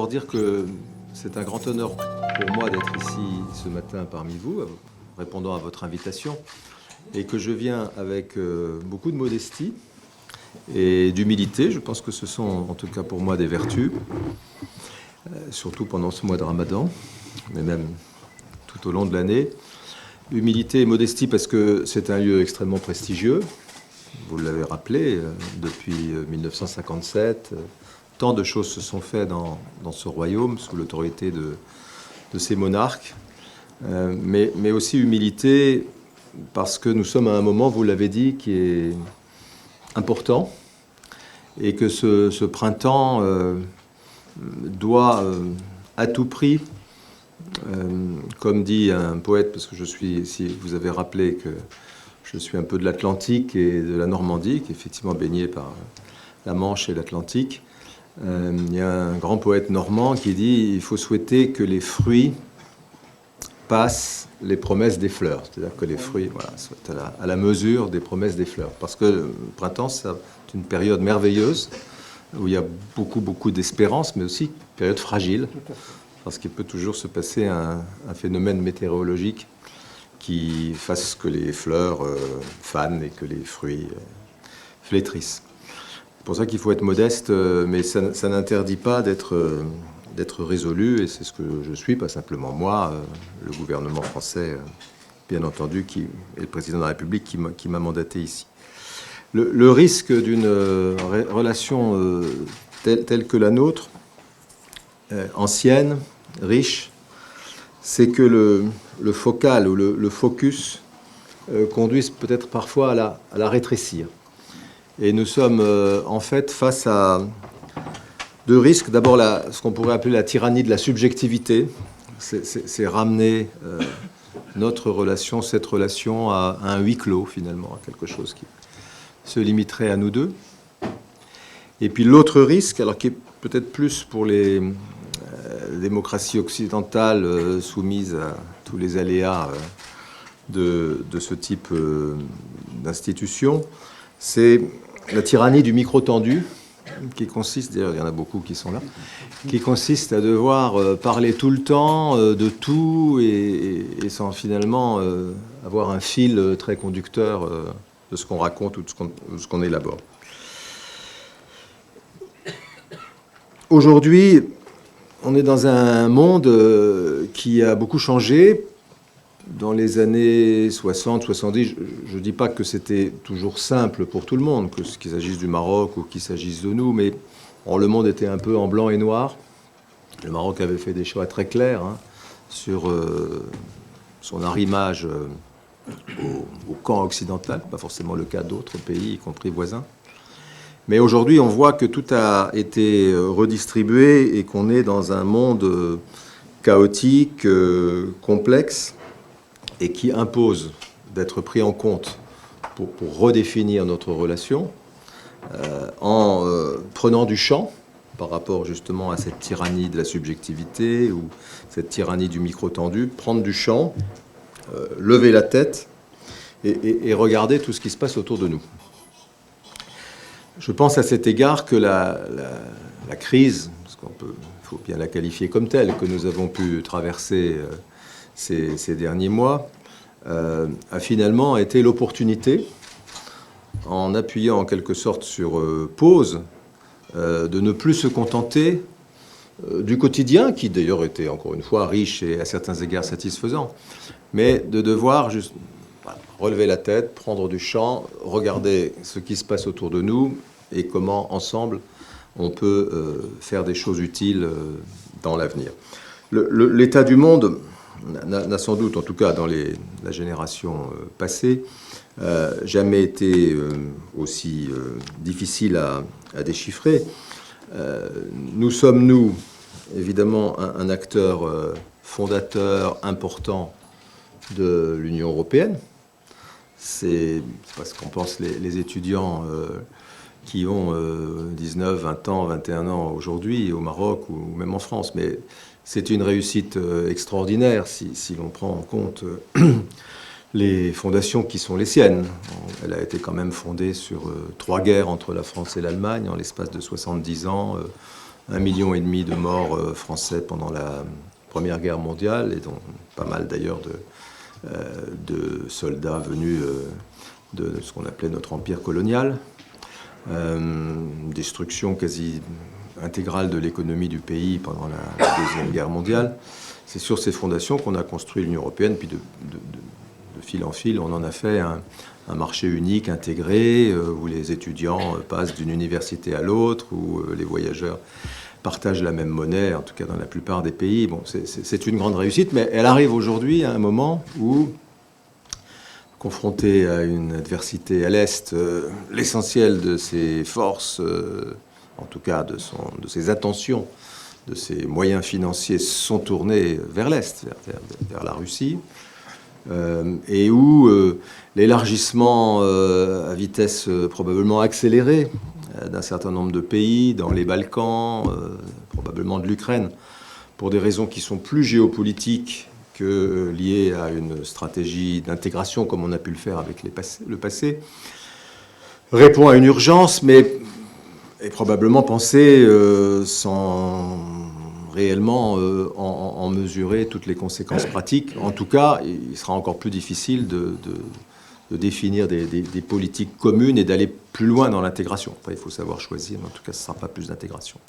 Pour dire que c'est un grand honneur pour moi d'être ici ce matin parmi vous, répondant à votre invitation, et que je viens avec beaucoup de modestie et d'humilité. Je pense que ce sont en tout cas pour moi des vertus, surtout pendant ce mois de Ramadan, mais même tout au long de l'année. Humilité et modestie parce que c'est un lieu extrêmement prestigieux, vous l'avez rappelé, depuis 1957. Tant de choses se sont faites dans ce royaume sous l'autorité de ces monarques, mais aussi humilité parce que nous sommes à un moment, vous l'avez dit, qui est important et que ce printemps doit à tout prix, comme dit un poète, parce que je suis, si vous avez rappelé que je suis un peu de l'Atlantique et de la Normandie, qui est effectivement baigné par la Manche et l'Atlantique. Il y a un grand poète normand qui dit « Il faut souhaiter que les fruits passent les promesses des fleurs ». C'est-à-dire que les fruits soient à la mesure des promesses des fleurs. Parce que le printemps, c'est une période merveilleuse où il y a beaucoup d'espérance, mais aussi une période fragile. Parce qu'il peut toujours se passer un phénomène météorologique qui fasse que les fleurs fanent et que les fruits flétrissent. C'est pour ça qu'il faut être modeste, mais ça n'interdit pas d'être résolu, et c'est ce que je suis, pas simplement moi, le gouvernement français, bien entendu, et le président de la République qui m'a mandaté ici. Le risque d'une relation telle que la nôtre, ancienne, riche, c'est que le focal ou le focus conduise peut-être parfois à la rétrécir. Et nous sommes en fait face à deux risques. D'abord, ce qu'on pourrait appeler la tyrannie de la subjectivité. C'est ramener notre relation, cette relation à un huis clos, finalement, à quelque chose qui se limiterait à nous deux. Et puis l'autre risque, alors qui est peut-être plus pour les démocraties occidentales soumises à tous les aléas de ce type d'institution, c'est la tyrannie du micro tendu, qui consiste, d'ailleurs il y en a beaucoup qui sont là, qui consiste à devoir parler tout le temps de tout et sans finalement avoir un fil très conducteur de ce qu'on raconte ou de ce qu'on élabore. Aujourd'hui, on est dans un monde qui a beaucoup changé. Dans les années 60, 70, je ne dis pas que c'était toujours simple pour tout le monde, qu'il s'agisse du Maroc ou qu'il s'agisse de nous, mais le monde était un peu en blanc et noir. Le Maroc avait fait des choix très clairs sur son arrimage au camp occidental, pas forcément le cas d'autres pays, y compris voisins. Mais aujourd'hui, on voit que tout a été redistribué et qu'on est dans un monde chaotique, complexe, et qui impose d'être pris en compte pour redéfinir notre relation en prenant du champ par rapport justement à cette tyrannie de la subjectivité ou cette tyrannie du micro tendu, prendre du champ, lever la tête et regarder tout ce qui se passe autour de nous. Je pense à cet égard que la crise, parce il faut bien la qualifier comme telle, que nous avons pu traverser ces derniers mois, a finalement été l'opportunité, en appuyant en quelque sorte sur pause, de ne plus se contenter du quotidien, qui d'ailleurs était encore une fois riche et à certains égards satisfaisant, mais de devoir juste relever la tête, prendre du champ, regarder ce qui se passe autour de nous et comment ensemble on peut faire des choses utiles dans l'avenir. L'état du monde n'a sans doute, en tout cas dans la génération passée, jamais été aussi difficile à déchiffrer. Nous sommes, nous, évidemment, un acteur fondateur important de l'Union européenne. C'est parce qu'on pense les étudiants qui ont 19, 20 ans, 21 ans aujourd'hui au Maroc ou même en France, mais c'est une réussite extraordinaire si l'on prend en compte les fondations qui sont les siennes. Elle a été quand même fondée sur 3 guerres entre la France et l'Allemagne en l'espace de 70 ans, 1,5 million de morts français pendant la Première Guerre mondiale, et dont pas mal d'ailleurs de soldats venus de ce qu'on appelait notre empire colonial. Destruction quasi intégrale de l'économie du pays pendant la Deuxième Guerre mondiale. C'est sur ces fondations qu'on a construit l'Union européenne, puis de fil en fil, on en a fait un marché unique, intégré, où les étudiants passent d'une université à l'autre, où les voyageurs partagent la même monnaie, en tout cas dans la plupart des pays. Bon, c'est une grande réussite, mais elle arrive aujourd'hui à un moment où, confronté à une adversité à l'Est, l'essentiel de ses forces, en tout cas de ses attentions, de ses moyens financiers sont tournés vers l'Est, vers la Russie, et où l'élargissement à vitesse probablement accélérée d'un certain nombre de pays, dans les Balkans, probablement de l'Ukraine, pour des raisons qui sont plus géopolitiques que liées à une stratégie d'intégration, comme on a pu le faire avec le passé, répond à une urgence, mais est probablement pensée sans réellement en mesurer toutes les conséquences pratiques. En tout cas, il sera encore plus difficile de définir des politiques communes et d'aller plus loin dans l'intégration. Enfin, il faut savoir choisir, mais en tout cas, ce ne sera pas plus d'intégration.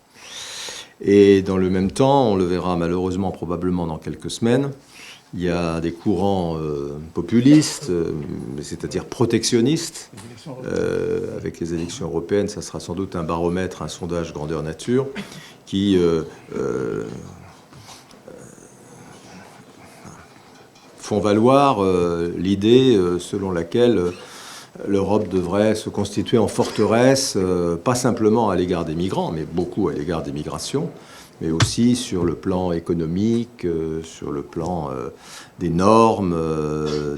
Et dans le même temps, on le verra malheureusement probablement dans quelques semaines, il y a des courants populistes, c'est-à-dire protectionnistes. Avec les élections européennes, ça sera sans doute un baromètre, un sondage grandeur nature, qui font valoir l'idée selon laquelle l'Europe devrait se constituer en forteresse, pas simplement à l'égard des migrants, mais beaucoup à l'égard des migrations, mais aussi sur le plan économique, sur le plan des normes,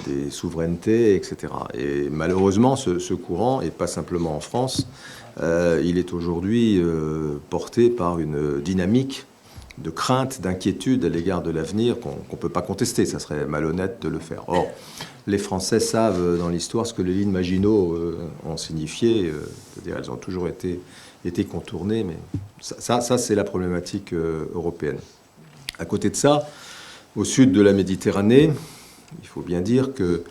des souverainetés, etc. Et malheureusement, ce courant, et pas simplement en France, il est aujourd'hui porté par une dynamique de crainte, d'inquiétude à l'égard de l'avenir qu'on ne peut pas contester. Ça serait malhonnête de le faire. Or, les Français savent dans l'histoire ce que les lignes Maginot ont signifié. C'est-à-dire elles ont toujours été contournées, mais ça c'est la problématique européenne. À côté de ça, au sud de la Méditerranée, il faut bien dire que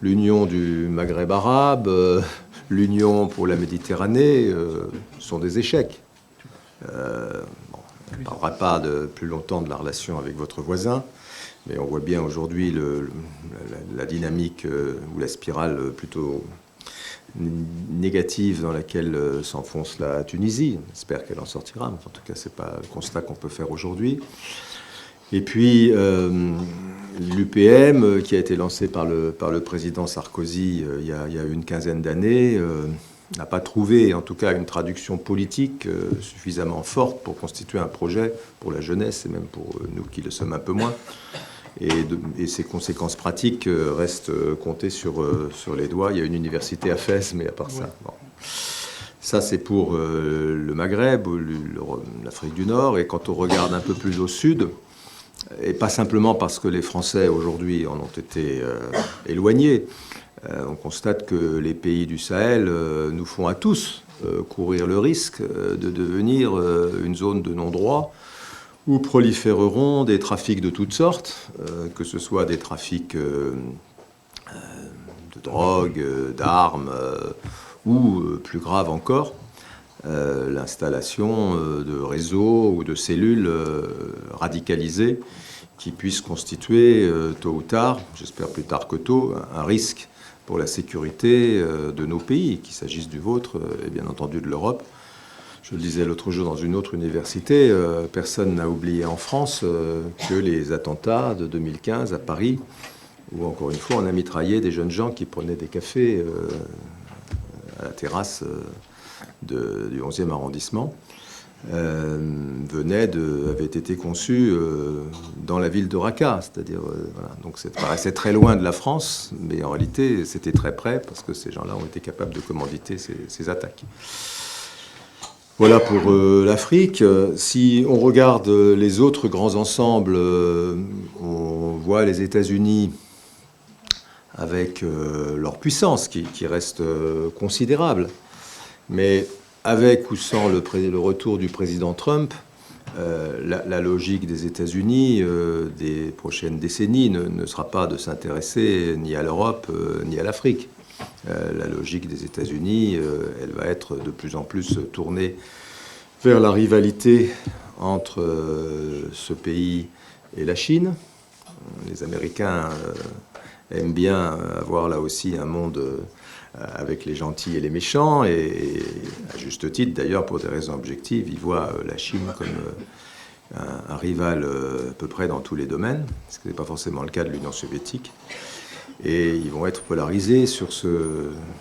l'Union du Maghreb arabe, l'Union pour la Méditerranée sont des échecs. On ne parlera pas plus longtemps de la relation avec votre voisin, mais on voit bien aujourd'hui la dynamique ou la spirale plutôt négative dans laquelle s'enfonce la Tunisie. J'espère qu'elle en sortira, mais en tout cas, ce n'est pas le constat qu'on peut faire aujourd'hui. Et puis, l'UPM, qui a été lancée par le président Sarkozy il y a une quinzaine d'années, n'a pas trouvé, en tout cas, une traduction politique suffisamment forte pour constituer un projet pour la jeunesse, et même pour nous qui le sommes un peu moins. Et ses conséquences pratiques restent comptées sur les doigts. Il y a une université à Fès, mais à part ça... Bon. Ça, c'est pour le Maghreb, l'Afrique du Nord. Et quand on regarde un peu plus au sud, et pas simplement parce que les Français, aujourd'hui, en ont été éloignés, on constate que les pays du Sahel nous font à tous courir le risque de devenir une zone de non-droit où proliféreront des trafics de toutes sortes, que ce soit des trafics de drogue, d'armes, ou, plus grave encore, l'installation de réseaux ou de cellules radicalisées qui puissent constituer, tôt ou tard, j'espère plus tard que tôt, un risque pour la sécurité de nos pays, qu'il s'agisse du vôtre et bien entendu de l'Europe. Je le disais l'autre jour dans une autre université, personne n'a oublié en France que les attentats de 2015 à Paris, où encore une fois on a mitraillé des jeunes gens qui prenaient des cafés à la terrasse du 11e arrondissement, avait été conçu dans la ville de Raqqa, c'est-à-dire voilà. Donc ça paraissait très loin de la France, mais en réalité c'était très près parce que ces gens-là ont été capables de commanditer ces attaques. Voilà pour l'Afrique. Si on regarde les autres grands ensembles, on voit les États-Unis avec leur puissance qui reste considérable. Mais avec ou sans le retour du président Trump, la logique des États-Unis des prochaines décennies ne sera pas de s'intéresser ni à l'Europe ni à l'Afrique. La logique des États-Unis, elle va être de plus en plus tournée vers la rivalité entre ce pays et la Chine. Les Américains aiment bien avoir là aussi un monde avec les gentils et les méchants, et à juste titre d'ailleurs, pour des raisons objectives, ils voient la Chine comme un rival à peu près dans tous les domaines, ce qui n'est pas forcément le cas de l'Union soviétique. Et ils vont être polarisés sur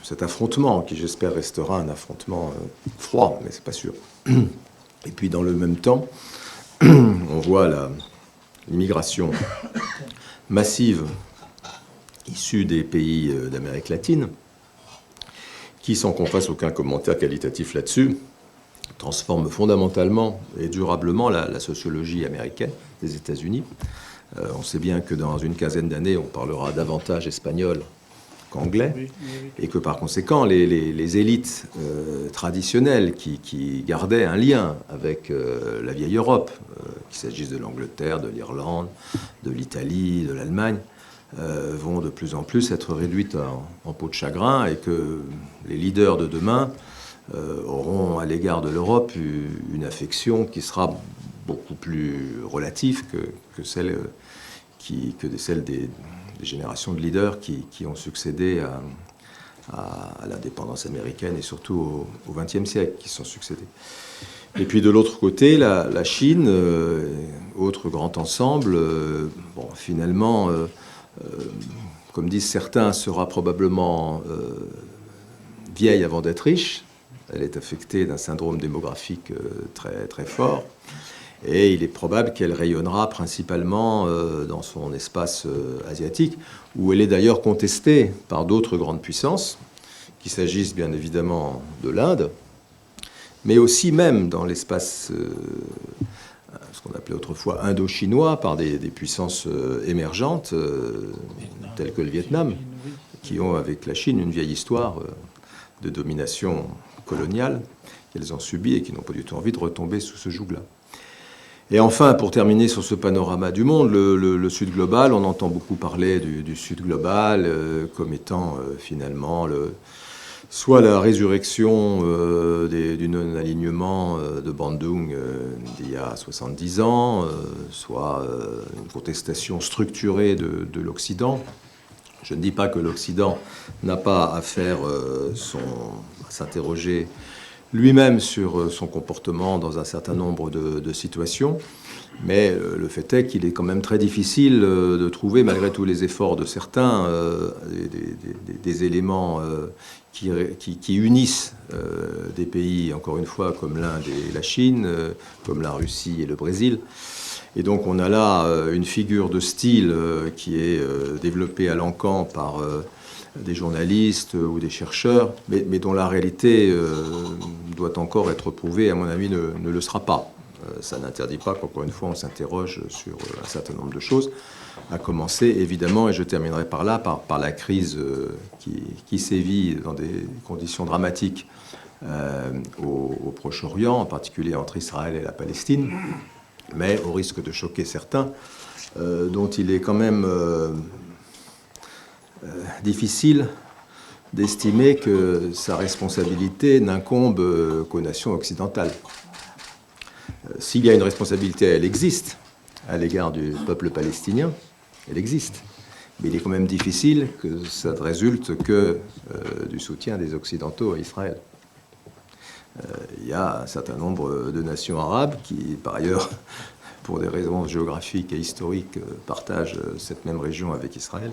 cet affrontement, qui j'espère restera un affrontement froid, mais c'est pas sûr. Et puis dans le même temps, on voit l'immigration massive issue des pays d'Amérique latine, qui, sans qu'on fasse aucun commentaire qualitatif là-dessus, transforme fondamentalement et durablement la sociologie américaine des États-Unis. On sait bien que dans une quinzaine d'années, on parlera davantage espagnol qu'anglais, et que par conséquent, les élites traditionnelles qui gardaient un lien avec la vieille Europe, qu'il s'agisse de l'Angleterre, de l'Irlande, de l'Italie, de l'Allemagne, vont de plus en plus être réduites en peau de chagrin, et que les leaders de demain auront à l'égard de l'Europe une affection qui sera beaucoup plus relative que celle des générations de leaders qui ont succédé à l'indépendance américaine et surtout au XXe siècle, qui sont succédés. Et puis de l'autre côté, la Chine, autre grand ensemble, finalement, comme disent certains, sera probablement vieille avant d'être riche. Elle est affectée d'un syndrome démographique très, très fort. Et il est probable qu'elle rayonnera principalement dans son espace asiatique, où elle est d'ailleurs contestée par d'autres grandes puissances, qu'il s'agisse bien évidemment de l'Inde, mais aussi même dans l'espace, ce qu'on appelait autrefois indo-chinois, par des puissances émergentes, telles que le Vietnam, qui ont avec la Chine une vieille histoire de domination coloniale qu'elles ont subie et qui n'ont pas du tout envie de retomber sous ce joug-là. Et enfin, pour terminer sur ce panorama du monde, le Sud global, on entend beaucoup parler du Sud global comme étant finalement soit la résurrection du non-alignement de Bandung d'il y a 70 ans, soit une contestation structurée de l'Occident. Je ne dis pas que l'Occident n'a pas à faire à s'interroger lui-même sur son comportement dans un certain nombre de situations, mais le fait est qu'il est quand même très difficile de trouver, malgré tous les efforts de certains, des éléments qui unissent des pays, encore une fois, comme l'Inde et la Chine, comme la Russie et le Brésil. Et donc on a là une figure de style qui est développée à l'encan par des journalistes ou des chercheurs, mais dont la réalité doit encore être prouvée, à mon avis, ne le sera pas. Ça n'interdit pas qu'encore une fois on s'interroge sur un certain nombre de choses, à commencer évidemment, et je terminerai par là, par la crise qui sévit dans des conditions dramatiques au Proche-Orient, en particulier entre Israël et la Palestine, mais au risque de choquer certains, dont il est quand même difficile d'estimer que sa responsabilité n'incombe qu'aux nations occidentales. S'il y a une responsabilité, elle existe à l'égard du peuple palestinien, elle existe. Mais il est quand même difficile que ça ne résulte que du soutien des Occidentaux à Israël. Il y a un certain nombre de nations arabes qui, par ailleurs, pour des raisons géographiques et historiques, partagent cette même région avec Israël,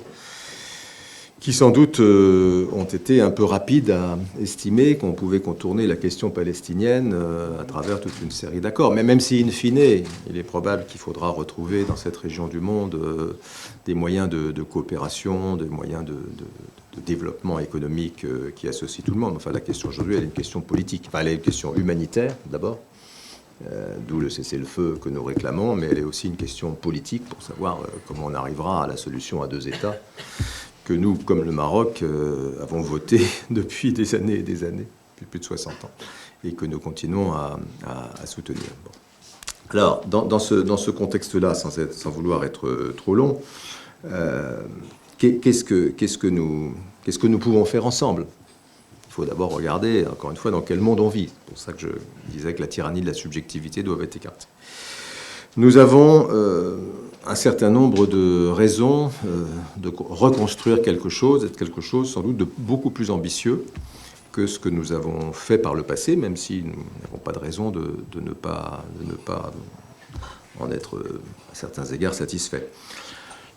qui sans doute ont été un peu rapides à estimer qu'on pouvait contourner la question palestinienne à travers toute une série d'accords. Mais même si, in fine, il est probable qu'il faudra retrouver dans cette région du monde des moyens de coopération, des moyens de développement économique qui associent tout le monde. Enfin, la question aujourd'hui, elle est une question politique. Enfin, elle est une question humanitaire, d'abord, d'où le cessez-le-feu que nous réclamons, mais elle est aussi une question politique pour savoir comment on arrivera à la solution à deux États que nous, comme le Maroc, avons voté depuis des années et des années, depuis plus de 60 ans, et que nous continuons à soutenir. Bon. Alors, dans ce contexte-là, sans vouloir être trop long, qu'est-ce que nous pouvons faire ensemble? Il faut d'abord regarder, encore une fois, dans quel monde on vit. C'est pour ça que je disais que la tyrannie de la subjectivité doit être écartée. Nous avons un certain nombre de raisons de reconstruire quelque chose sans doute de beaucoup plus ambitieux que ce que nous avons fait par le passé, même si nous n'avons pas de raison de ne pas en être, à certains égards, satisfaits.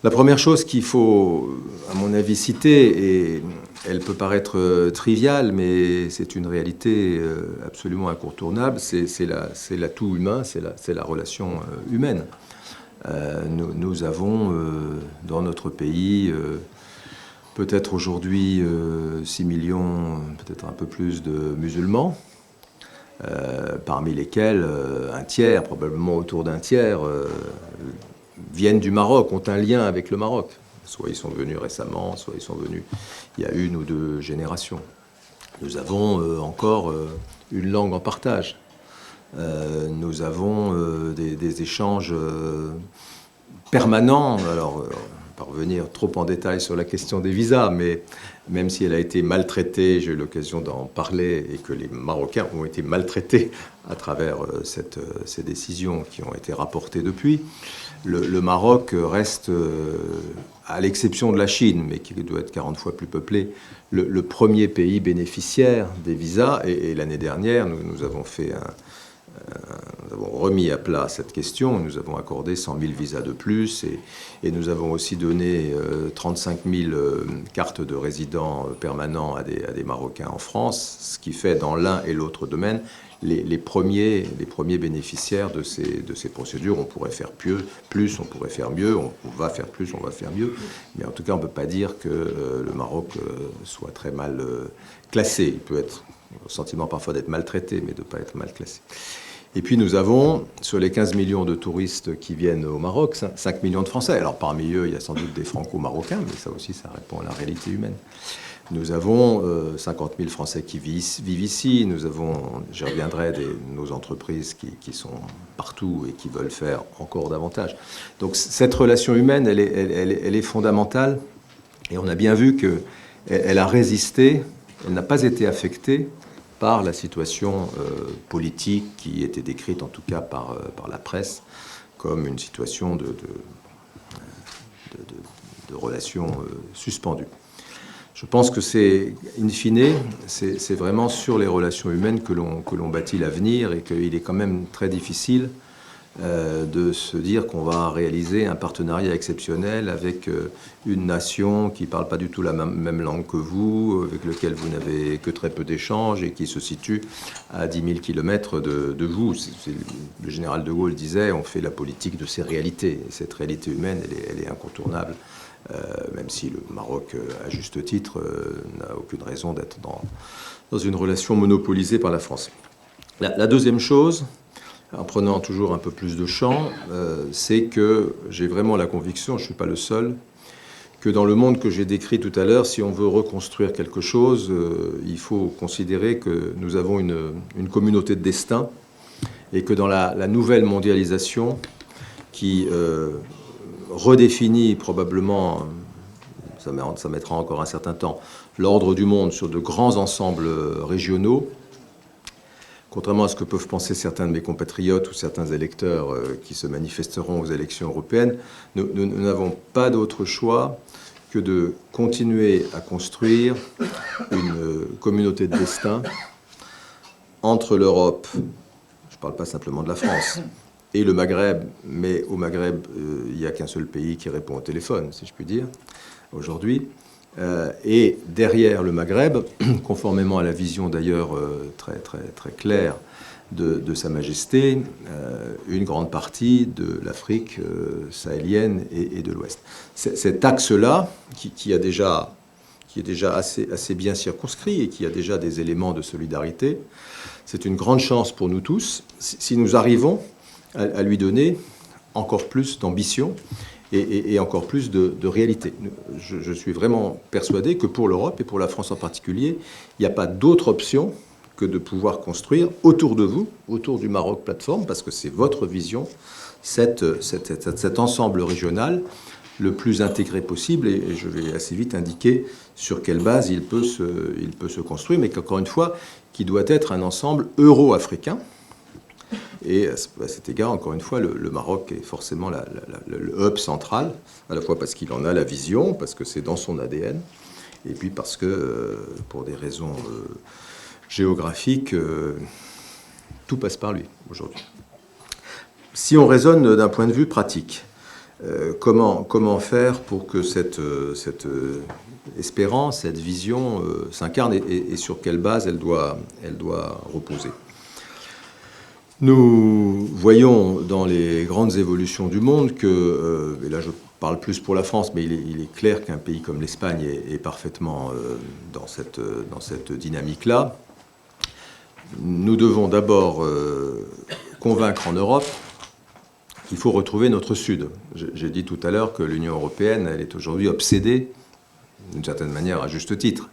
La première chose qu'il faut, à mon avis, citer, et elle peut paraître triviale, mais c'est une réalité absolument incontournable, c'est l'atout humain, c'est la relation humaine. Nous avons dans notre pays peut-être aujourd'hui 6 millions, peut-être un peu plus de musulmans, parmi lesquels un tiers, probablement autour d'un tiers, viennent du Maroc, ont un lien avec le Maroc. Soit ils sont venus récemment, soit ils sont venus il y a 1 ou 2 générations. Nous avons encore une langue en partage. Nous avons des échanges permanents. Alors, pas revenir trop en détail sur la question des visas, mais même si elle a été maltraitée, j'ai eu l'occasion d'en parler, et que les Marocains ont été maltraités à travers ces décisions qui ont été rapportées depuis, le Maroc reste, à l'exception de la Chine, mais qui doit être 40 fois plus peuplé, le premier pays bénéficiaire des visas. Et l'année dernière, nous avons remis à plat cette question. Nous avons accordé 100 000 visas de plus, et nous avons aussi donné 35 000 cartes de résidents permanents à des Marocains en France, ce qui fait dans l'un et l'autre domaine les premiers bénéficiaires de ces procédures. On pourrait faire plus, on pourrait faire mieux, on va faire plus, on va faire mieux, mais en tout cas on ne peut pas dire que le Maroc soit très mal classé. Il peut être le sentiment parfois d'être maltraité, mais de ne pas être mal classé. Et puis nous avons, sur les 15 millions de touristes qui viennent au Maroc, 5 millions de Français. Alors parmi eux, il y a sans doute des Franco-Marocains, mais ça aussi, ça répond à la réalité humaine. Nous avons 50 000 Français qui vivent ici. Nous avons, j'y reviendrai, nos entreprises qui sont partout et qui veulent faire encore davantage. Donc cette relation humaine, elle est fondamentale. Et on a bien vu qu'elle a résisté, elle n'a pas été affectée par la situation politique qui était décrite en tout cas par la presse comme une situation de relations suspendues. Je pense que c'est, in fine, c'est vraiment sur les relations humaines que l'on bâtit l'avenir, et qu'il est quand même très difficile de se dire qu'on va réaliser un partenariat exceptionnel avec une nation qui ne parle pas du tout la même langue que vous, avec laquelle vous n'avez que très peu d'échanges et qui se situe à 10 000 kilomètres de vous. Le général de Gaulle disait, on fait la politique de ces réalités. Et cette réalité humaine, elle est incontournable, même si le Maroc, à juste titre, n'a aucune raison d'être dans une relation monopolisée par la France. La deuxième chose, en prenant toujours un peu plus de champ, c'est que j'ai vraiment la conviction, je ne suis pas le seul, que dans le monde que j'ai décrit tout à l'heure, si on veut reconstruire quelque chose, il faut considérer que nous avons une communauté de destin, et que dans la nouvelle mondialisation qui redéfinit probablement, ça mettra encore un certain temps, l'ordre du monde sur de grands ensembles régionaux, contrairement à ce que peuvent penser certains de mes compatriotes ou certains électeurs qui se manifesteront aux élections européennes, nous n'avons pas d'autre choix que de continuer à construire une communauté de destin entre l'Europe, je ne parle pas simplement de la France, et le Maghreb, mais au Maghreb, il n'y a qu'un seul pays qui répond au téléphone, si je puis dire, aujourd'hui. Et derrière le Maghreb, conformément à la vision d'ailleurs très, très, très claire de Sa Majesté, une grande partie de l'Afrique sahélienne et de l'Ouest. Cet axe-là, qui est déjà assez bien circonscrit et qui a déjà des éléments de solidarité, c'est une grande chance pour nous tous si nous arrivons à lui donner encore plus d'ambition et encore plus de réalité. Je suis vraiment persuadé que pour l'Europe, et pour la France en particulier, il n'y a pas d'autre option que de pouvoir construire autour de vous, autour du Maroc Plateforme, parce que c'est votre vision, cet ensemble régional le plus intégré possible, et je vais assez vite indiquer sur quelle base il peut se construire, mais qu'encore une fois, qui doit être un ensemble euro-africain. Et à cet égard, encore une fois, le Maroc est forcément le hub central, à la fois parce qu'il en a la vision, parce que c'est dans son ADN, et puis parce que, pour des raisons géographique, tout passe par lui aujourd'hui. Si on raisonne d'un point de vue pratique, comment faire pour que cette espérance, cette vision s'incarne et sur quelle base elle doit reposer? Nous voyons dans les grandes évolutions du monde que, et là je parle plus pour la France, mais il est clair qu'un pays comme l'Espagne est parfaitement dans cette dynamique-là. Nous devons d'abord convaincre en Europe qu'il faut retrouver notre Sud. J'ai dit tout à l'heure que l'Union européenne, elle est aujourd'hui obsédée, d'une certaine manière à juste titre,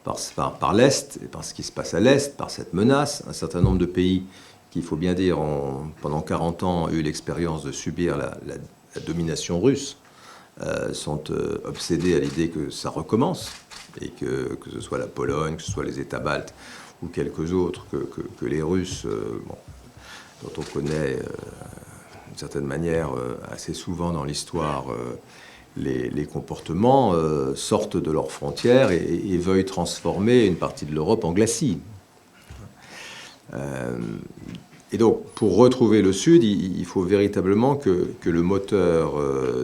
par l'Est, et par ce qui se passe à l'Est, par cette menace. Un certain nombre de pays qui, il faut bien dire, pendant 40 ans, ont eu l'expérience de subir la domination russe, sont obsédés à l'idée que ça recommence, et que ce soit la Pologne, que ce soit les États baltes, ou quelques autres, que les Russes, dont on connaît d'une certaine manière assez souvent dans l'histoire les comportements, sortent de leurs frontières et veuillent transformer une partie de l'Europe en glacis. Et donc, pour retrouver le Sud, il faut véritablement que le moteur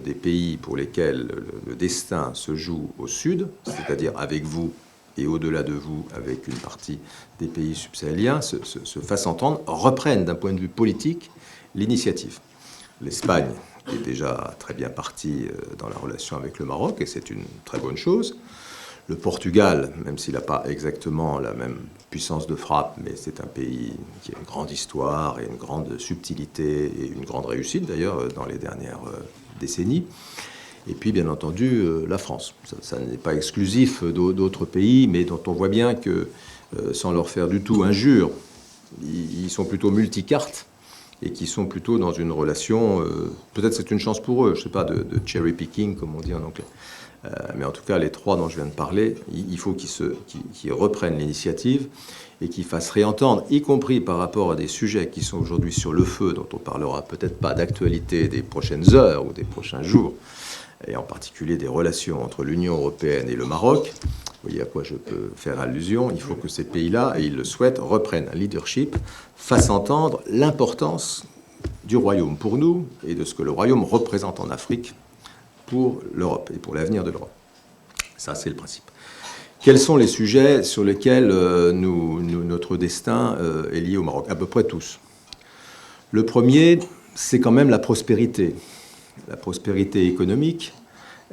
des pays pour lesquels le destin se joue au Sud, c'est-à-dire avec vous et au-delà de vous, avec une partie des pays subsahéliens, se fasse entendre, reprenne d'un point de vue politique l'initiative. L'Espagne est déjà très bien partie dans la relation avec le Maroc, et c'est une très bonne chose. Le Portugal, même s'il n'a pas exactement la même puissance de frappe, mais c'est un pays qui a une grande histoire et une grande subtilité et une grande réussite d'ailleurs dans les dernières décennies. Et puis, bien entendu, la France. Ça n'est pas exclusif d'autres pays, mais dont on voit bien que, sans leur faire du tout injure, ils sont plutôt multicartes et qui sont plutôt dans une relation, peut-être c'est une chance pour eux, je ne sais pas, de cherry picking, comme on dit en anglais. Mais en tout cas, les trois dont je viens de parler, il faut qu'ils reprennent l'initiative et qu'ils fassent réentendre, y compris par rapport à des sujets qui sont aujourd'hui sur le feu, dont on parlera peut-être pas d'actualité des prochaines heures ou des prochains jours, et en particulier des relations entre l'Union européenne et le Maroc. Vous voyez à quoi je peux faire allusion. Il faut que ces pays-là, et ils le souhaitent, reprennent un leadership, fassent entendre l'importance du royaume pour nous et de ce que le royaume représente en Afrique pour l'Europe et pour l'avenir de l'Europe. Ça, c'est le principe. Quels sont les sujets sur lesquels notre destin est lié au Maroc? À peu près tous. Le premier, c'est quand même la prospérité. La prospérité économique,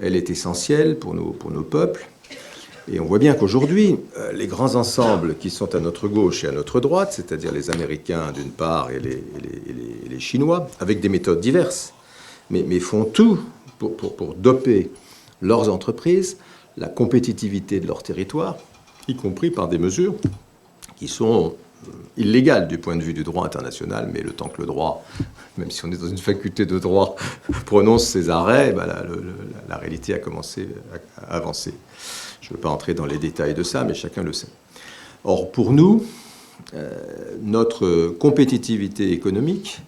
elle est essentielle pour nos peuples. Et on voit bien qu'aujourd'hui, les grands ensembles qui sont à notre gauche et à notre droite, c'est-à-dire les Américains d'une part et les Chinois, avec des méthodes diverses, mais font tout pour doper leurs entreprises, la compétitivité de leur territoire, y compris par des mesures qui sont illégales du point de vue du droit international, mais le temps que le droit, même si on est dans une faculté de droit, prononce ses arrêts, la réalité a commencé à avancer. Je ne veux pas entrer dans les détails de ça, mais chacun le sait. Or, pour nous, notre compétitivité économique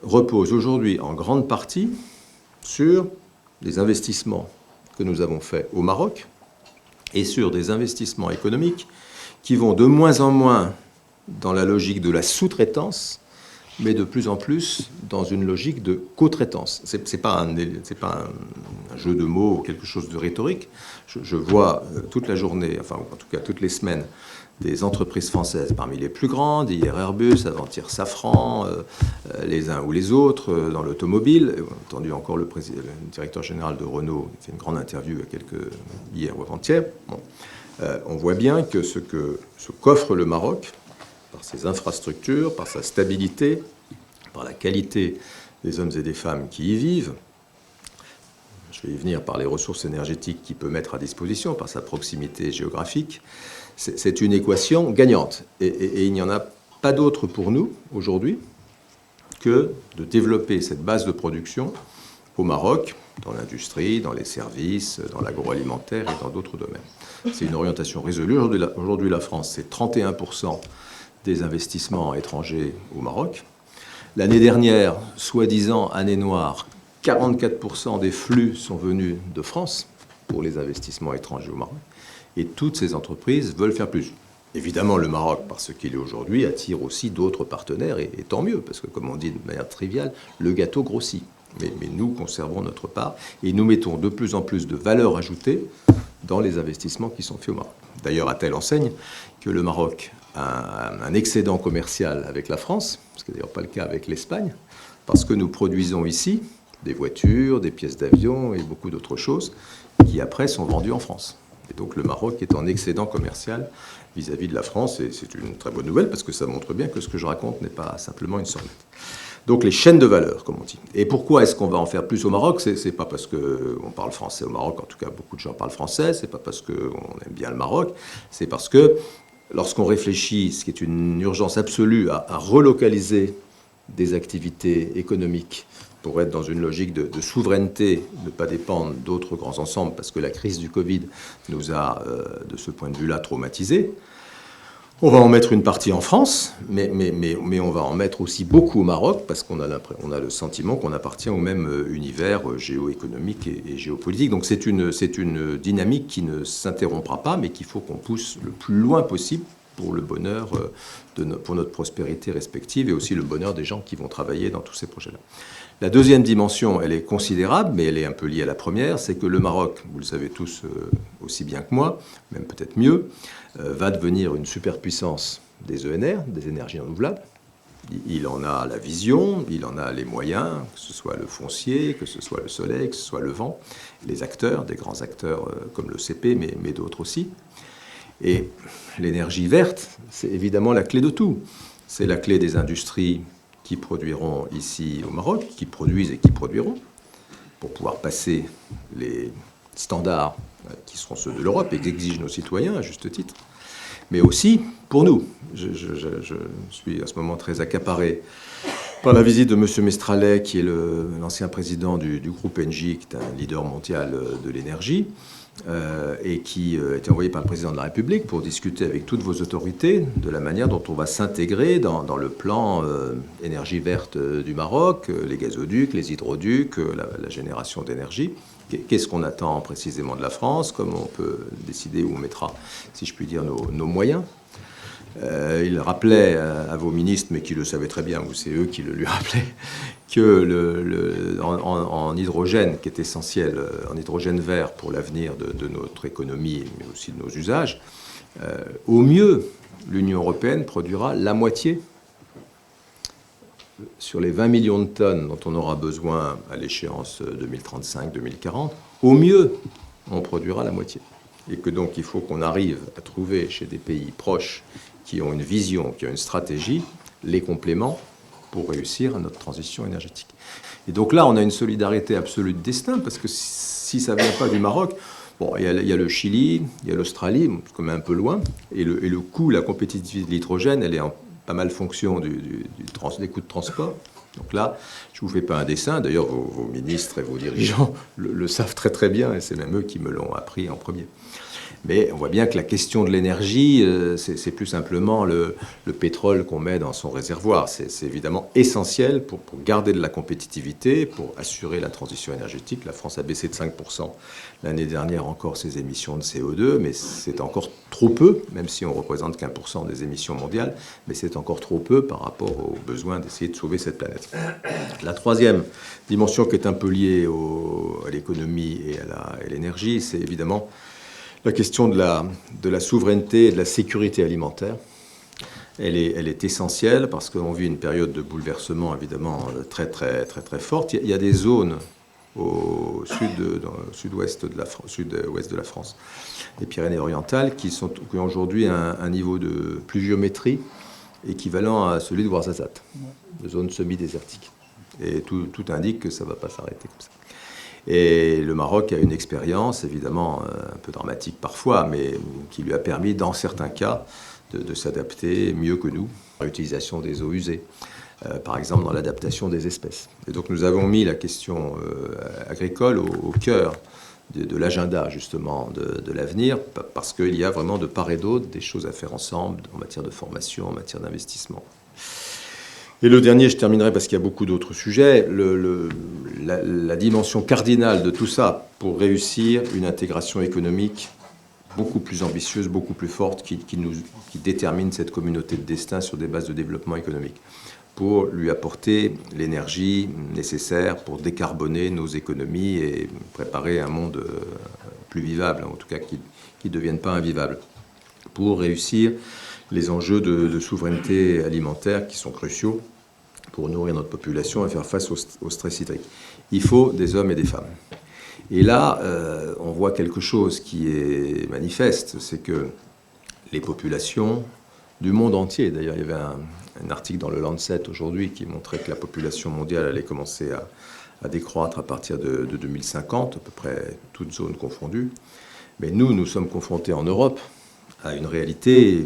repose aujourd'hui en grande partie sur des investissements que nous avons faits au Maroc et sur des investissements économiques qui vont de moins en moins dans la logique de la sous-traitance, mais de plus en plus dans une logique de co-traitance. C'est pas un jeu de mots ou quelque chose de rhétorique. Je vois toute la journée, enfin en tout cas toutes les semaines, des entreprises françaises parmi les plus grandes, hier Airbus, avant-hier Safran, les uns ou les autres dans l'automobile. On a entendu encore le directeur général de Renault qui fait une grande interview hier ou avant-hier. Bon. On voit bien que ce qu'offre le Maroc, par ses infrastructures, par sa stabilité, par la qualité des hommes et des femmes qui y vivent, je je vais y venir, par les ressources énergétiques qu'il peut mettre à disposition, par sa proximité géographique, c'est une équation gagnante. Et il n'y en a pas d'autre pour nous, aujourd'hui, que de développer cette base de production au Maroc, dans l'industrie, dans les services, dans l'agroalimentaire et dans d'autres domaines. C'est une orientation résolue. Aujourd'hui, la France, c'est 31% des investissements étrangers au Maroc. L'année dernière, soi-disant année noire, 44% des flux sont venus de France pour les investissements étrangers au Maroc. Et toutes ces entreprises veulent faire plus. Évidemment, le Maroc, parce qu'il est aujourd'hui, attire aussi d'autres partenaires, et tant mieux, parce que, comme on dit de manière triviale, le gâteau grossit. Mais nous conservons notre part, et nous mettons de plus en plus de valeur ajoutée dans les investissements qui sont faits au Maroc. D'ailleurs, à telle enseigne que le Maroc a un excédent commercial avec la France, ce qui n'est d'ailleurs pas le cas avec l'Espagne, parce que nous produisons ici des voitures, des pièces d'avion et beaucoup d'autres choses qui après sont vendues en France. Et donc le Maroc est en excédent commercial vis-à-vis de la France, et c'est une très bonne nouvelle parce que ça montre bien que ce que je raconte n'est pas simplement une sornette. Donc les chaînes de valeur, comme on dit. Et pourquoi est-ce qu'on va en faire plus au Maroc? C'est pas parce qu'on parle français au Maroc, en tout cas beaucoup de gens parlent français, c'est pas parce qu'on aime bien le Maroc, c'est parce que lorsqu'on réfléchit, ce qui est une urgence absolue, à relocaliser des activités économiques pour être dans une logique de souveraineté, ne pas dépendre d'autres grands ensembles, parce que la crise du Covid nous a, de ce point de vue-là, traumatisés. On va en mettre une partie en France, mais on va en mettre aussi beaucoup au Maroc, parce qu'on a le sentiment qu'on appartient au même univers géoéconomique et géopolitique. Donc c'est une dynamique qui ne s'interrompra pas, mais qu'il faut qu'on pousse le plus loin possible pour le bonheur, pour notre prospérité respective, et aussi le bonheur des gens qui vont travailler dans tous ces projets-là. La deuxième dimension, elle est considérable, mais elle est un peu liée à la première, c'est que le Maroc, vous le savez tous aussi bien que moi, même peut-être mieux, va devenir une superpuissance des ENR, des énergies renouvelables. Il en a la vision, il en a les moyens, que ce soit le foncier, que ce soit le soleil, que ce soit le vent, les acteurs, des grands acteurs comme le CP, mais d'autres aussi. Et l'énergie verte, c'est évidemment la clé de tout. C'est la clé des industries qui produiront ici au Maroc, qui produisent et qui produiront, pour pouvoir passer les standards qui seront ceux de l'Europe et qu'exigent nos citoyens, à juste titre. Mais aussi pour nous. Je suis à ce moment très accaparé par la visite de M. Mestralet, qui est l'ancien président du groupe Engie, qui est un leader mondial de l'énergie, et qui a été envoyé par le président de la République pour discuter avec toutes vos autorités de la manière dont on va s'intégrer dans le plan énergie verte du Maroc, les gazoducs, les hydroducs, la génération d'énergie. Qu'est-ce qu'on attend précisément de la France? Comment on peut décider où on mettra, si je puis dire, nos moyens? Il rappelait à vos ministres, mais qui le savaient très bien, ou c'est eux qui le lui rappelaient, que en hydrogène, qui est essentiel, en hydrogène vert pour l'avenir de notre économie, mais aussi de nos usages, au mieux, l'Union européenne produira la moitié sur les 20 millions de tonnes dont on aura besoin à l'échéance 2035-2040. Au mieux, on produira la moitié. Et que donc il faut qu'on arrive à trouver chez des pays proches qui ont une vision, qui ont une stratégie, les compléments pour réussir à notre transition énergétique. Et donc là, on a une solidarité absolue de destin, parce que si ça ne vient pas du Maroc, bon, il y a le Chili, il y a l'Australie, comme un peu loin, et le coût, la compétitivité de l'hydrogène, elle est en pas mal fonction des coûts de transport. Donc là, je ne vous fais pas un dessin, d'ailleurs vos ministres et vos dirigeants le savent très très bien, et c'est même eux qui me l'ont appris en premier. Mais on voit bien que la question de l'énergie, c'est plus simplement le pétrole qu'on met dans son réservoir. C'est évidemment essentiel pour garder de la compétitivité, pour assurer la transition énergétique. La France a baissé de 5% l'année dernière encore ses émissions de CO2, mais c'est encore trop peu, même si on représente qu'1% des émissions mondiales, mais c'est encore trop peu par rapport aux besoins d'essayer de sauver cette planète. La troisième dimension qui est un peu liée à l'économie et à l'énergie, c'est évidemment la question de la souveraineté et de la sécurité alimentaire. Elle est essentielle parce qu'on vit une période de bouleversement évidemment très très très très forte. Il y a des zones au sud-ouest de la France, les Pyrénées-Orientales, qui ont aujourd'hui un niveau de pluviométrie équivalent à celui de Ouarzazate, de zone semi-désertique. Et tout indique que ça ne va pas s'arrêter comme ça. Et le Maroc a une expérience, évidemment, un peu dramatique parfois, mais qui lui a permis, dans certains cas, de s'adapter mieux que nous à l'utilisation des eaux usées, par exemple dans l'adaptation des espèces. Et donc nous avons mis la question agricole au cœur de l'agenda, justement, de l'avenir, parce qu'il y a vraiment de part et d'autre des choses à faire ensemble en matière de formation, en matière d'investissement. Et le dernier, je terminerai parce qu'il y a beaucoup d'autres sujets, la dimension cardinale de tout ça pour réussir une intégration économique beaucoup plus ambitieuse, beaucoup plus forte, qui détermine cette communauté de destin sur des bases de développement économique, pour lui apporter l'énergie nécessaire pour décarboner nos économies et préparer un monde plus vivable, en tout cas qui ne devienne pas invivable, pour réussir les enjeux de souveraineté alimentaire qui sont cruciaux pour nourrir notre population et faire face au stress hydrique. Il faut des hommes et des femmes. Et là, on voit quelque chose qui est manifeste, c'est que les populations du monde entier, d'ailleurs il y avait un article dans le Lancet aujourd'hui qui montrait que la population mondiale allait commencer à décroître à partir de 2050, à peu près toutes zones confondues. Mais nous sommes confrontés en Europe à une réalité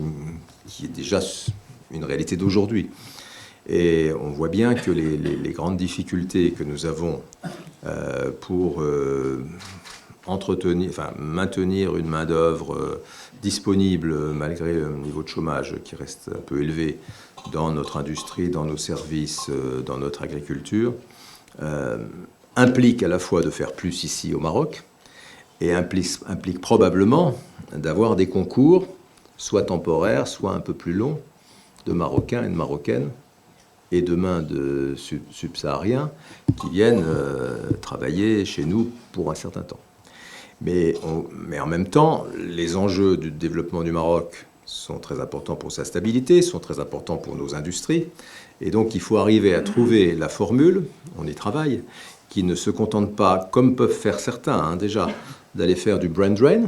qui est déjà une réalité d'aujourd'hui. Et on voit bien que les grandes difficultés que nous avons pour maintenir une main-d'œuvre disponible malgré le niveau de chômage qui reste un peu élevé dans notre industrie, dans nos services, dans notre agriculture, implique à la fois de faire plus ici au Maroc et implique probablement d'avoir des concours, soit temporaires, soit un peu plus longs, de Marocains et de Marocaines, et demain de subsahariens, qui viennent travailler chez nous pour un certain temps. Mais en même temps, les enjeux du développement du Maroc sont très importants pour sa stabilité, sont très importants pour nos industries, et donc il faut arriver à trouver la formule, on y travaille, qui ne se contente pas, comme peuvent faire certains déjà, d'aller faire du brain drain,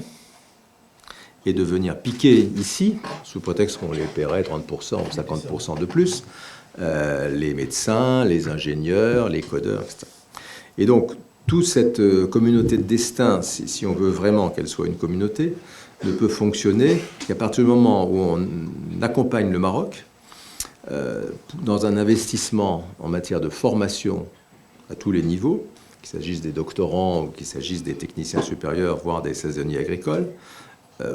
et de venir piquer ici, sous prétexte qu'on les paierait 30% ou 50% de plus, les médecins, les ingénieurs, les codeurs, etc. Et donc, toute cette communauté de destin, si on veut vraiment qu'elle soit une communauté, ne peut fonctionner qu'à partir du moment où on accompagne le Maroc dans un investissement en matière de formation à tous les niveaux, qu'il s'agisse des doctorants ou qu'il s'agisse des techniciens supérieurs, voire des saisonniers agricoles,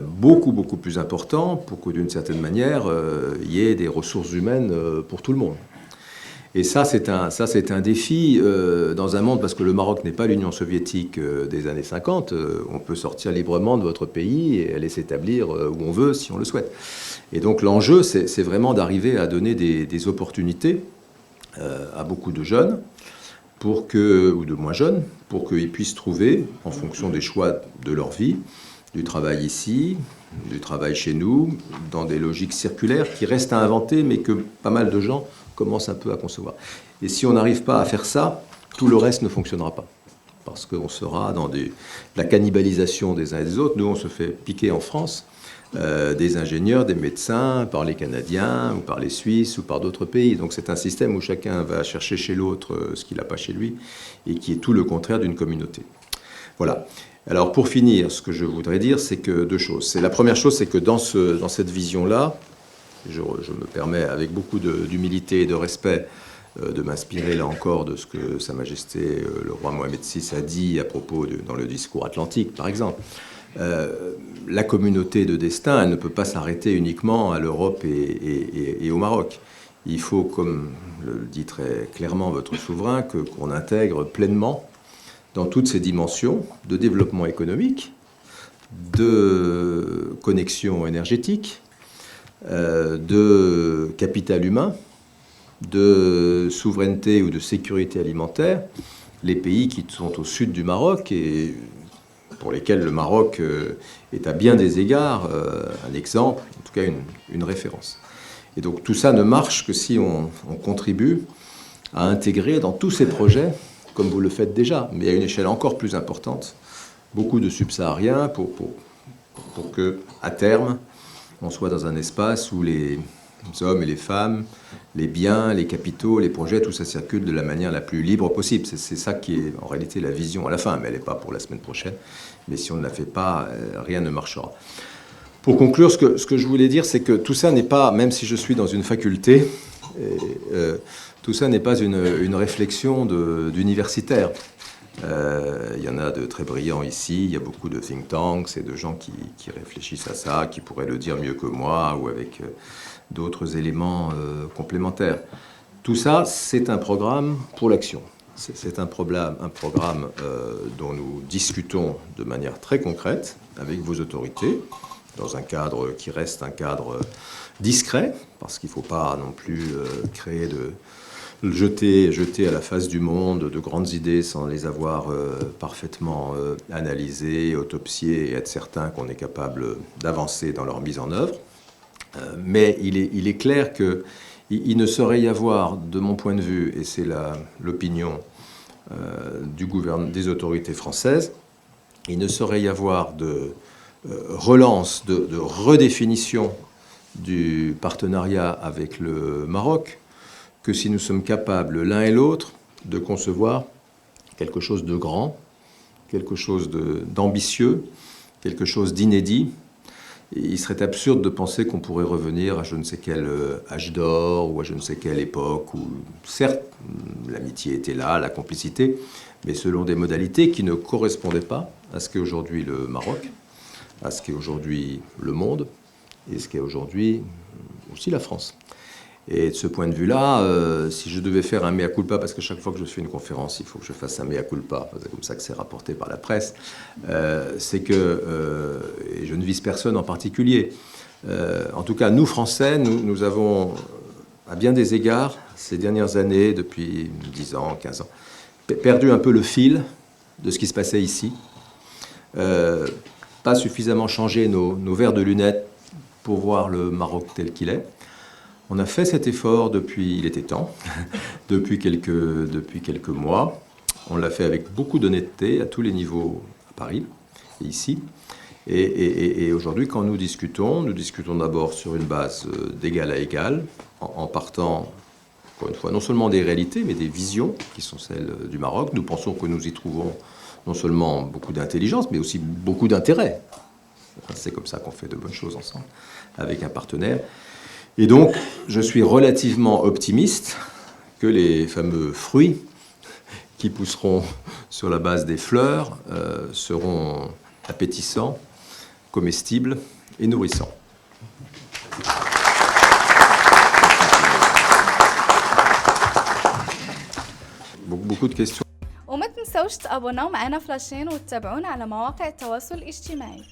beaucoup plus important pour que d'une certaine manière il y ait des ressources humaines pour tout le monde. Et ça c'est un défi dans un monde, parce que le Maroc n'est pas l'Union soviétique des années 50, on peut sortir librement de votre pays et aller s'établir où on veut si on le souhaite. Et donc l'enjeu c'est vraiment d'arriver à donner des opportunités à beaucoup de jeunes, ou de moins jeunes, pour qu'ils puissent trouver, en fonction des choix de leur vie, du travail ici, du travail chez nous, dans des logiques circulaires qui restent à inventer, mais que pas mal de gens commencent un peu à concevoir. Et si on n'arrive pas à faire ça, tout le reste ne fonctionnera pas. Parce qu'on sera dans la cannibalisation des uns et des autres. Nous, on se fait piquer en France des ingénieurs, des médecins, par les Canadiens, ou par les Suisses, ou par d'autres pays. Donc c'est un système où chacun va chercher chez l'autre ce qu'il n'a pas chez lui, et qui est tout le contraire d'une communauté. Voilà. Alors pour finir, ce que je voudrais dire, c'est que deux choses. La première chose, c'est que dans cette vision-là, je me permets avec beaucoup d'humilité et de respect de m'inspirer là encore de ce que Sa Majesté le roi Mohamed VI a dit à propos dans le discours atlantique, par exemple. La communauté de destin, elle ne peut pas s'arrêter uniquement à l'Europe et au Maroc. Il faut, comme le dit très clairement votre souverain, qu'on intègre pleinement dans toutes ces dimensions de développement économique, de connexion énergétique, de capital humain, de souveraineté ou de sécurité alimentaire, les pays qui sont au sud du Maroc et pour lesquels le Maroc est à bien des égards un exemple, en tout cas une référence. Et donc tout ça ne marche que si on contribue à intégrer dans tous ces projets, comme vous le faites déjà, mais à une échelle encore plus importante, beaucoup de subsahariens pour que, à terme, on soit dans un espace où les Les hommes et les femmes, les biens, les capitaux, les projets, tout ça circule de la manière la plus libre possible. C'est ça qui est en réalité la vision à la fin, mais elle n'est pas pour la semaine prochaine. Mais si on ne la fait pas, rien ne marchera. Pour conclure, ce que je voulais dire, c'est que tout ça n'est pas, même si je suis dans une faculté, tout ça n'est pas une réflexion d'universitaire. Il y en a de très brillants ici, il y a beaucoup de think tanks et de gens qui réfléchissent à ça, qui pourraient le dire mieux que moi ou avec d'autres éléments complémentaires. Tout ça, c'est un programme pour l'action. C'est un programme dont nous discutons de manière très concrète avec vos autorités, dans un cadre qui reste un cadre discret, parce qu'il ne faut pas non plus jeter à la face du monde de grandes idées sans les avoir parfaitement analysées, autopsiées et être certain qu'on est capable d'avancer dans leur mise en œuvre. Mais il est clair qu'il ne saurait y avoir, de mon point de vue, et c'est l'opinion des autorités françaises, il ne saurait y avoir de relance, de redéfinition du partenariat avec le Maroc que si nous sommes capables, l'un et l'autre, de concevoir quelque chose de grand, quelque chose d'ambitieux, quelque chose d'inédit. Il serait absurde de penser qu'on pourrait revenir à je ne sais quel âge d'or ou à je ne sais quelle époque où, certes, l'amitié était là, la complicité, mais selon des modalités qui ne correspondaient pas à ce qu'est aujourd'hui le Maroc, à ce qu'est aujourd'hui le monde et ce qu'est aujourd'hui aussi la France. Et de ce point de vue-là, si je devais faire un mea culpa, parce que chaque fois que je fais une conférence, il faut que je fasse un mea culpa, c'est comme ça que c'est rapporté par la presse, c'est que, et je ne vise personne en particulier, en tout cas, nous Français, nous avons, à bien des égards, ces dernières années, depuis 10 ans, 15 ans, perdu un peu le fil de ce qui se passait ici, pas suffisamment changé nos verres de lunettes pour voir le Maroc tel qu'il est. On a fait cet effort depuis, il était temps, depuis quelques mois. On l'a fait avec beaucoup d'honnêteté à tous les niveaux à Paris et ici. Et aujourd'hui, quand nous discutons d'abord sur une base d'égal à égal, en partant, encore une fois, non seulement des réalités, mais des visions qui sont celles du Maroc. Nous pensons que nous y trouvons non seulement beaucoup d'intelligence, mais aussi beaucoup d'intérêt. C'est comme ça qu'on fait de bonnes choses ensemble, avec un partenaire. Et donc, je suis relativement optimiste que les fameux fruits qui pousseront sur la base des fleurs seront appétissants, comestibles et nourrissants. Beaucoup de questions. وما تنسوش تابوناو معنا فلاشين وتتابعونا على مواقع التواصل الاجتماعي.